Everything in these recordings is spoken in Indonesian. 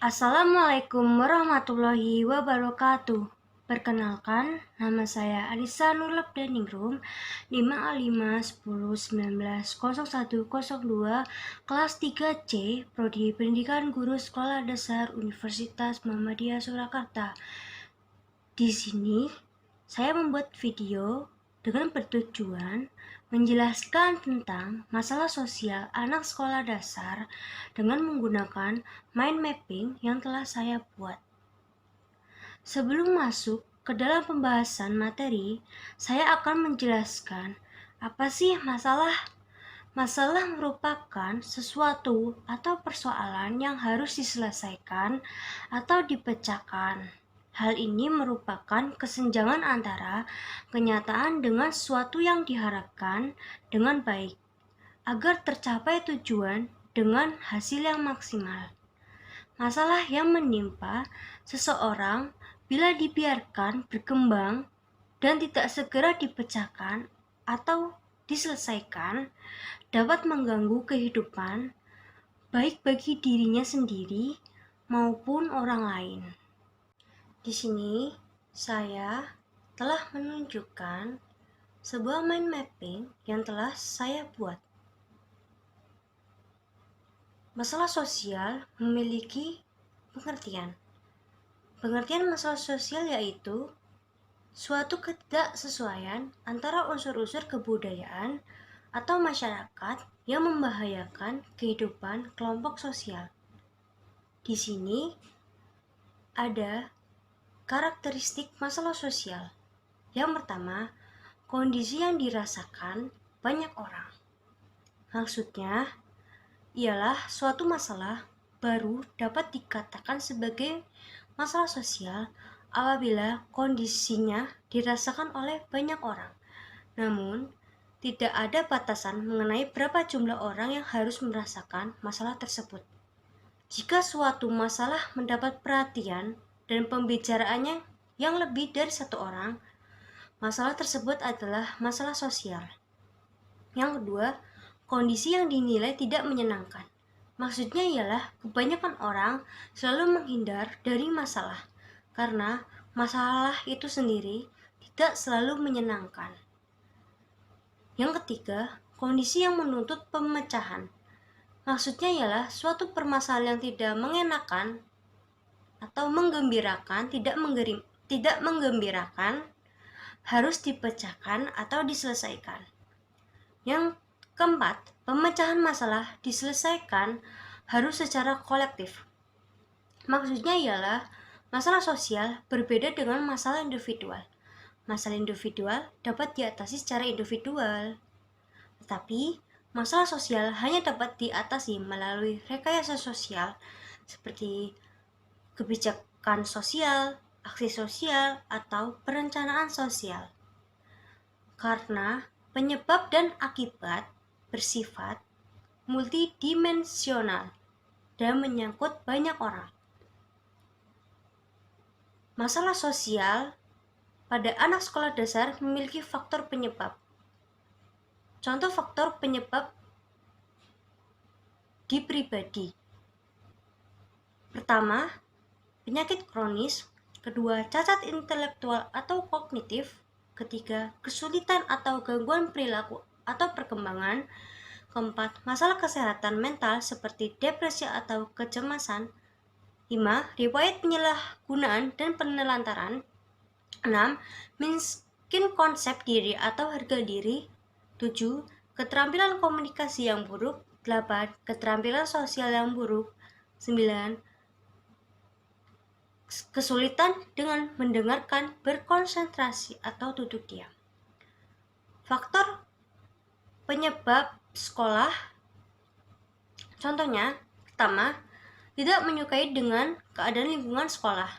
Assalamualaikum warahmatullahi wabarakatuh. Perkenalkan, nama saya Anissa Nurlabdaningrum, 5510190102, kelas 3C, Prodi Pendidikan Guru Sekolah Dasar Universitas Muhammadiyah Surakarta. Di sini, saya membuat video dengan bertujuan menjelaskan tentang masalah sosial anak sekolah dasar dengan menggunakan mind mapping yang telah saya buat. Sebelum masuk ke dalam pembahasan materi, saya akan menjelaskan apa sih masalah. Masalah merupakan sesuatu atau persoalan yang harus diselesaikan atau dipecahkan. Hal ini merupakan kesenjangan antara kenyataan dengan sesuatu yang diharapkan dengan baik, agar tercapai tujuan dengan hasil yang maksimal. Masalah yang menimpa seseorang bila dibiarkan berkembang dan tidak segera dipecahkan atau diselesaikan dapat mengganggu kehidupan baik bagi dirinya sendiri maupun orang lain. Di sini saya telah menunjukkan sebuah mind mapping yang telah saya buat. Masalah sosial memiliki pengertian. Pengertian masalah sosial yaitu suatu ketidaksesuaian antara unsur-unsur kebudayaan atau masyarakat yang membahayakan kehidupan kelompok sosial. Di sini ada karakteristik masalah sosial. Yang pertama, kondisi yang dirasakan banyak orang. Maksudnya ialah suatu masalah baru dapat dikatakan sebagai masalah sosial apabila kondisinya dirasakan oleh banyak orang. Namun, tidak ada batasan mengenai berapa jumlah orang yang harus merasakan masalah tersebut. Jika suatu masalah mendapat perhatian dan pembicaraannya yang lebih dari satu orang, masalah tersebut adalah masalah sosial. Yang kedua, kondisi yang dinilai tidak menyenangkan. Maksudnya ialah kebanyakan orang selalu menghindar dari masalah, karena masalah itu sendiri tidak selalu menyenangkan. Yang ketiga, kondisi yang menuntut pemecahan. Maksudnya ialah suatu permasalahan yang tidak mengenakan atau menggembirakan, tidak menggembirakan, harus dipecahkan atau diselesaikan. Yang keempat, pemecahan masalah diselesaikan harus secara kolektif. Maksudnya ialah masalah sosial berbeda dengan masalah individual. Masalah individual dapat diatasi secara individual, tetapi masalah sosial hanya dapat diatasi melalui rekayasa sosial seperti kebijakan sosial, aksi sosial, atau perencanaan sosial. Karena penyebab dan akibat bersifat multidimensional dan menyangkut banyak orang. Masalah sosial pada anak sekolah dasar memiliki faktor penyebab. Contoh faktor penyebab di pribadi. Pertama, penyakit kronis. Kedua, cacat intelektual atau kognitif. Ketiga, kesulitan atau gangguan perilaku atau perkembangan. Keempat, masalah kesehatan mental seperti depresi atau kecemasan. 5. Riwayat penyalahgunaan dan penelantaran. 6. Miskin konsep diri atau harga diri. 7. Keterampilan komunikasi yang buruk. 8. Keterampilan sosial yang buruk. 9. Kesulitan dengan mendengarkan, berkonsentrasi, atau duduk diam. Faktor penyebab sekolah, contohnya, pertama, tidak menyukai dengan keadaan lingkungan sekolah,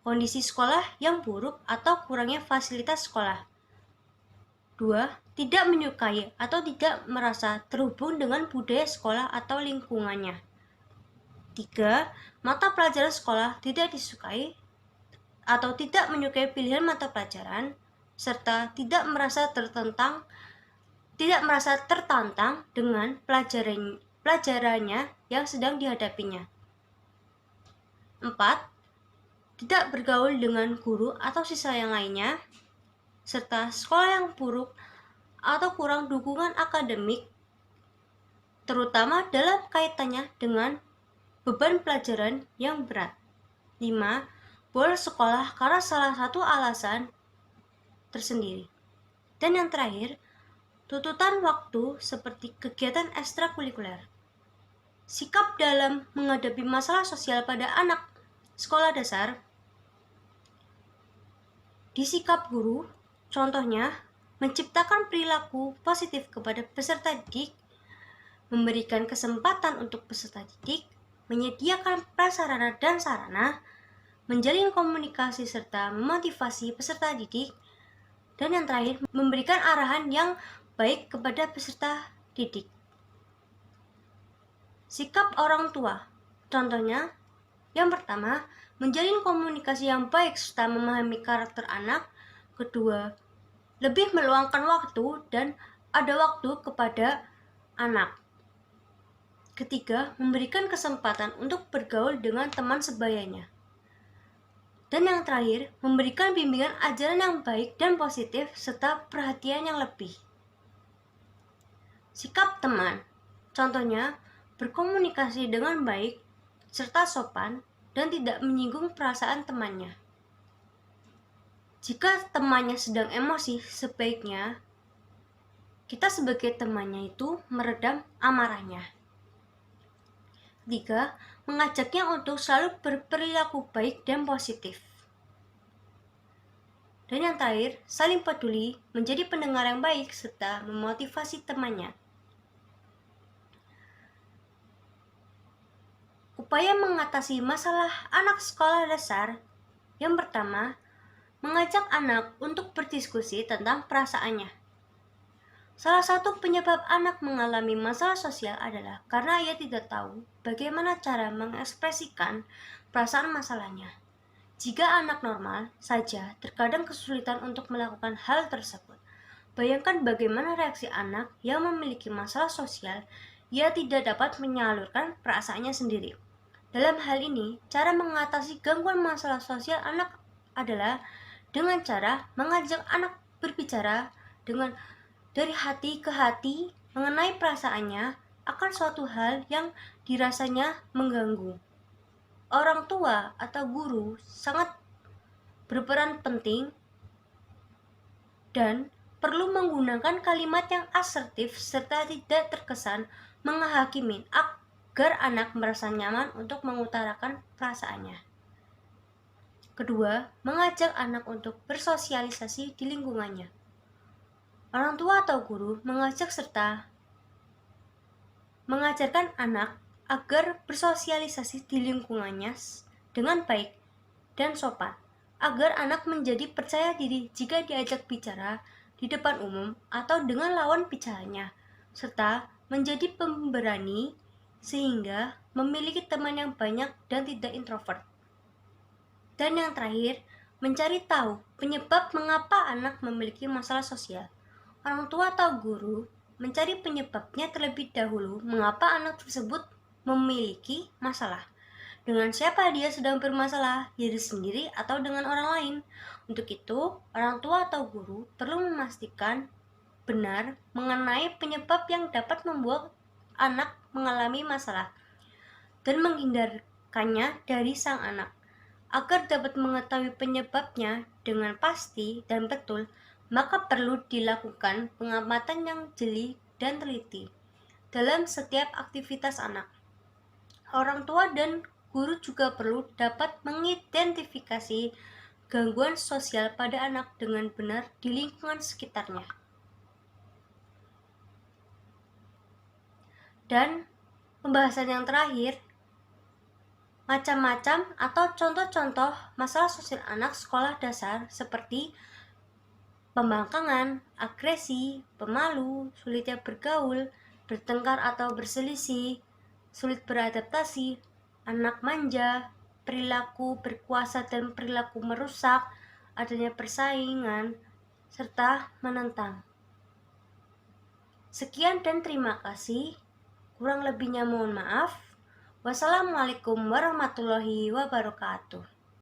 kondisi sekolah yang buruk atau kurangnya fasilitas sekolah. 2. Tidak menyukai atau tidak merasa terhubung dengan budaya sekolah atau lingkungannya. 3. Mata pelajaran sekolah tidak disukai atau tidak menyukai pilihan mata pelajaran, serta tidak merasa tertantang dengan pelajarannya yang sedang dihadapinya. 4. Tidak bergaul dengan guru atau siswa yang lainnya, serta sekolah yang buruk atau kurang dukungan akademik, terutama dalam kaitannya dengan beban pelajaran yang berat. 5. Bolos sekolah karena salah satu alasan tersendiri. Dan yang terakhir, tuntutan waktu seperti kegiatan ekstrakurikuler. Sikap dalam menghadapi masalah sosial pada anak sekolah dasar. Di sikap guru, contohnya menciptakan perilaku positif kepada peserta didik, memberikan kesempatan untuk peserta didik, menyediakan prasarana dan sarana, menjalin komunikasi serta memotivasi peserta didik, dan yang terakhir, memberikan arahan yang baik kepada peserta didik. Sikap orang tua, contohnya, yang pertama, menjalin komunikasi yang baik serta memahami karakter anak. Kedua, lebih meluangkan waktu dan ada waktu kepada anak. Ketiga, memberikan kesempatan untuk bergaul dengan teman sebayanya. Dan yang terakhir, memberikan bimbingan ajaran yang baik dan positif serta perhatian yang lebih. Sikap teman, contohnya berkomunikasi dengan baik serta sopan dan tidak menyinggung perasaan temannya. Jika temannya sedang emosi, sebaiknya kita sebagai temannya itu meredam amarahnya. 3. Mengajaknya untuk selalu berperilaku baik dan positif. Dan yang terakhir, saling peduli, menjadi pendengar yang baik, serta memotivasi temannya. Upaya mengatasi masalah anak sekolah dasar. Yang pertama, mengajak anak untuk berdiskusi tentang perasaannya. Salah satu penyebab anak mengalami masalah sosial adalah karena ia tidak tahu bagaimana cara mengekspresikan perasaan masalahnya. Jika anak normal saja terkadang kesulitan untuk melakukan hal tersebut. Bayangkan bagaimana reaksi anak yang memiliki masalah sosial, ia tidak dapat menyalurkan perasaannya sendiri. Dalam hal ini, cara mengatasi gangguan masalah sosial anak adalah dengan cara mengajak anak berbicara dari hati ke hati mengenai perasaannya akan suatu hal yang dirasanya mengganggu. Orang tua atau guru sangat berperan penting dan perlu menggunakan kalimat yang asertif serta tidak terkesan menghakimi agar anak merasa nyaman untuk mengutarakan perasaannya. Kedua, mengajak anak untuk bersosialisasi di lingkungannya. Orang tua atau guru mengajak serta mengajarkan anak agar bersosialisasi di lingkungannya dengan baik dan sopan, agar anak menjadi percaya diri jika diajak bicara di depan umum atau dengan lawan bicaranya, serta menjadi pemberani sehingga memiliki teman yang banyak dan tidak introvert. Dan yang terakhir, mencari tahu penyebab mengapa anak memiliki masalah sosial. Orang tua atau guru mencari penyebabnya terlebih dahulu mengapa anak tersebut memiliki masalah. Dengan siapa dia sedang bermasalah, diri sendiri atau dengan orang lain. Untuk itu, orang tua atau guru perlu memastikan benar mengenai penyebab yang dapat membuat anak mengalami masalah dan menghindarkannya dari sang anak. Agar dapat mengetahui penyebabnya dengan pasti dan betul, maka perlu dilakukan pengamatan yang jeli dan teliti dalam setiap aktivitas anak. Orang tua dan guru juga perlu dapat mengidentifikasi gangguan sosial pada anak dengan benar di lingkungan sekitarnya. Dan pembahasan yang terakhir, macam-macam atau contoh-contoh masalah sosial anak sekolah dasar seperti pembangkangan, agresi, pemalu, sulitnya bergaul, bertengkar atau berselisih, sulit beradaptasi, anak manja, perilaku berkuasa dan perilaku merusak, adanya persaingan, serta menentang. Sekian dan terima kasih. Kurang lebihnya mohon maaf. Wassalamualaikum warahmatullahi wabarakatuh.